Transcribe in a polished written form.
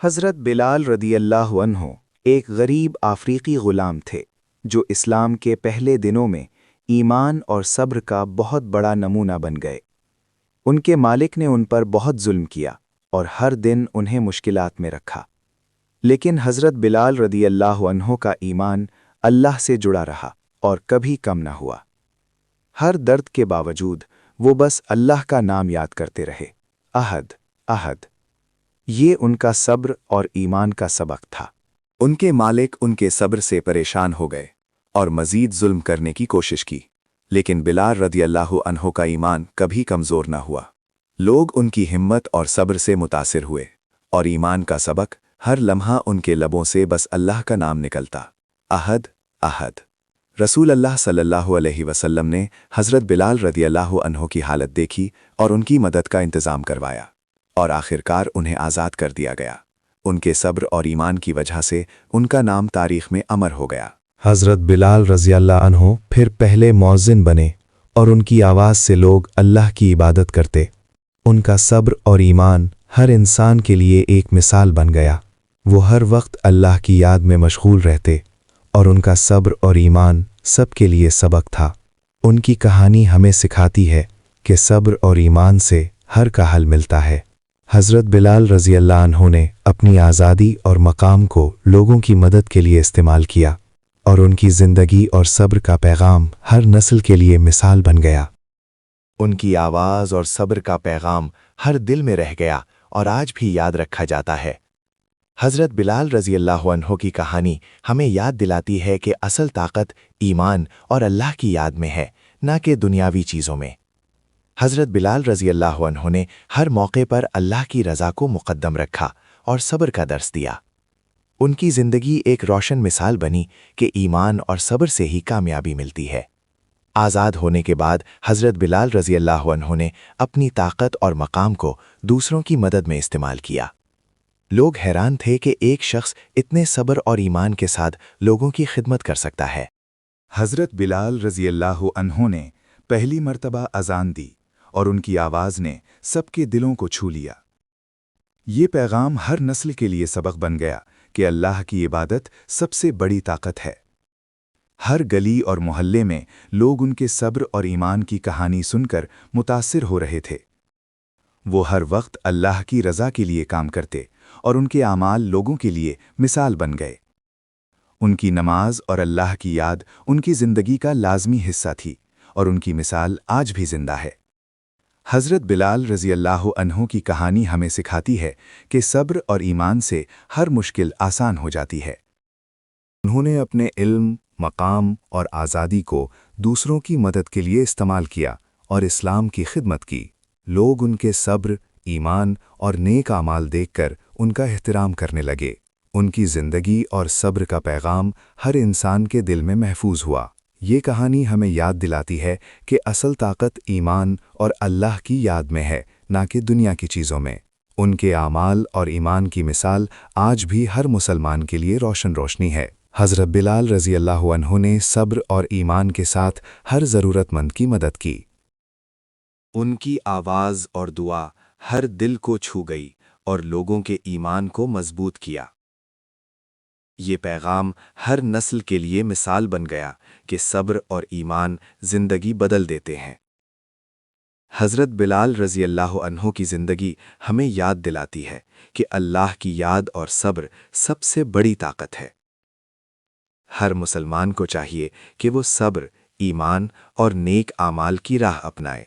حضرت بلال رضی اللہ عنہ ایک غریب افریقی غلام تھے جو اسلام کے پہلے دنوں میں ایمان اور صبر کا بہت بڑا نمونہ بن گئے۔ ان کے مالک نے ان پر بہت ظلم کیا اور ہر دن انہیں مشکلات میں رکھا، لیکن حضرت بلال رضی اللہ عنہ کا ایمان اللہ سے جڑا رہا اور کبھی کم نہ ہوا۔ ہر درد کے باوجود وہ بس اللہ کا نام یاد کرتے رہے، احد احد۔ یہ ان کا صبر اور ایمان کا سبق تھا۔ ان کے مالک ان کے صبر سے پریشان ہو گئے اور مزید ظلم کرنے کی کوشش کی، لیکن بلال رضی اللہ عنہ کا ایمان کبھی کمزور نہ ہوا۔ لوگ ان کی ہمت اور صبر سے متاثر ہوئے اور ایمان کا سبق ہر لمحہ ان کے لبوں سے بس اللہ کا نام نکلتا، احد احد۔ رسول اللہ صلی اللہ علیہ وسلم نے حضرت بلال رضی اللہ عنہ کی حالت دیکھی اور ان کی مدد کا انتظام کروایا، اور آخرکار انہیں آزاد کر دیا گیا۔ ان کے صبر اور ایمان کی وجہ سے ان کا نام تاریخ میں امر ہو گیا۔ حضرت بلال رضی اللہ عنہ پھر پہلے مؤذن بنے اور ان کی آواز سے لوگ اللہ کی عبادت کرتے۔ ان کا صبر اور ایمان ہر انسان کے لیے ایک مثال بن گیا۔ وہ ہر وقت اللہ کی یاد میں مشغول رہتے اور ان کا صبر اور ایمان سب کے لیے سبق تھا۔ ان کی کہانی ہمیں سکھاتی ہے کہ صبر اور ایمان سے ہر کا حل ملتا ہے۔ حضرت بلال رضی اللہ عنہ نے اپنی آزادی اور مقام کو لوگوں کی مدد کے لیے استعمال کیا، اور ان کی زندگی اور صبر کا پیغام ہر نسل کے لیے مثال بن گیا۔ ان کی آواز اور صبر کا پیغام ہر دل میں رہ گیا اور آج بھی یاد رکھا جاتا ہے۔ حضرت بلال رضی اللہ عنہ کی کہانی ہمیں یاد دلاتی ہے کہ اصل طاقت ایمان اور اللہ کی یاد میں ہے، نہ کہ دنیاوی چیزوں میں۔ حضرت بلال رضی اللہ عنہ نے ہر موقع پر اللہ کی رضا کو مقدم رکھا اور صبر کا درس دیا۔ ان کی زندگی ایک روشن مثال بنی کہ ایمان اور صبر سے ہی کامیابی ملتی ہے۔ آزاد ہونے کے بعد حضرت بلال رضی اللہ عنہ نے اپنی طاقت اور مقام کو دوسروں کی مدد میں استعمال کیا۔ لوگ حیران تھے کہ ایک شخص اتنے صبر اور ایمان کے ساتھ لوگوں کی خدمت کر سکتا ہے۔ حضرت بلال رضی اللہ عنہ نے پہلی مرتبہ اذان دی اور ان کی آواز نے سب کے دلوں کو چھو لیا۔ یہ پیغام ہر نسل کے لیے سبق بن گیا کہ اللہ کی عبادت سب سے بڑی طاقت ہے۔ ہر گلی اور محلے میں لوگ ان کے صبر اور ایمان کی کہانی سن کر متاثر ہو رہے تھے۔ وہ ہر وقت اللہ کی رضا کے لیے کام کرتے اور ان کے اعمال لوگوں کے لیے مثال بن گئے۔ ان کی نماز اور اللہ کی یاد ان کی زندگی کا لازمی حصہ تھی، اور ان کی مثال آج بھی زندہ ہے۔ حضرت بلال رضی اللہ عنہ کی کہانی ہمیں سکھاتی ہے کہ صبر اور ایمان سے ہر مشکل آسان ہو جاتی ہے۔ انہوں نے اپنے علم، مقام اور آزادی کو دوسروں کی مدد کے لیے استعمال کیا اور اسلام کی خدمت کی۔ لوگ ان کے صبر، ایمان اور نیک اعمال دیکھ کر ان کا احترام کرنے لگے۔ ان کی زندگی اور صبر کا پیغام ہر انسان کے دل میں محفوظ ہوا۔ یہ کہانی ہمیں یاد دلاتی ہے کہ اصل طاقت ایمان اور اللہ کی یاد میں ہے، نہ کہ دنیا کی چیزوں میں۔ ان کے اعمال اور ایمان کی مثال آج بھی ہر مسلمان کے لیے روشنی ہے۔ حضرت بلال رضی اللہ عنہ نے صبر اور ایمان کے ساتھ ہر ضرورت مند کی مدد کی۔ ان کی آواز اور دعا ہر دل کو چھو گئی اور لوگوں کے ایمان کو مضبوط کیا۔ یہ پیغام ہر نسل کے لیے مثال بن گیا کہ صبر اور ایمان زندگی بدل دیتے ہیں۔ حضرت بلال رضی اللہ عنہ کی زندگی ہمیں یاد دلاتی ہے کہ اللہ کی یاد اور صبر سب سے بڑی طاقت ہے۔ ہر مسلمان کو چاہیے کہ وہ صبر، ایمان اور نیک اعمال کی راہ اپنائے۔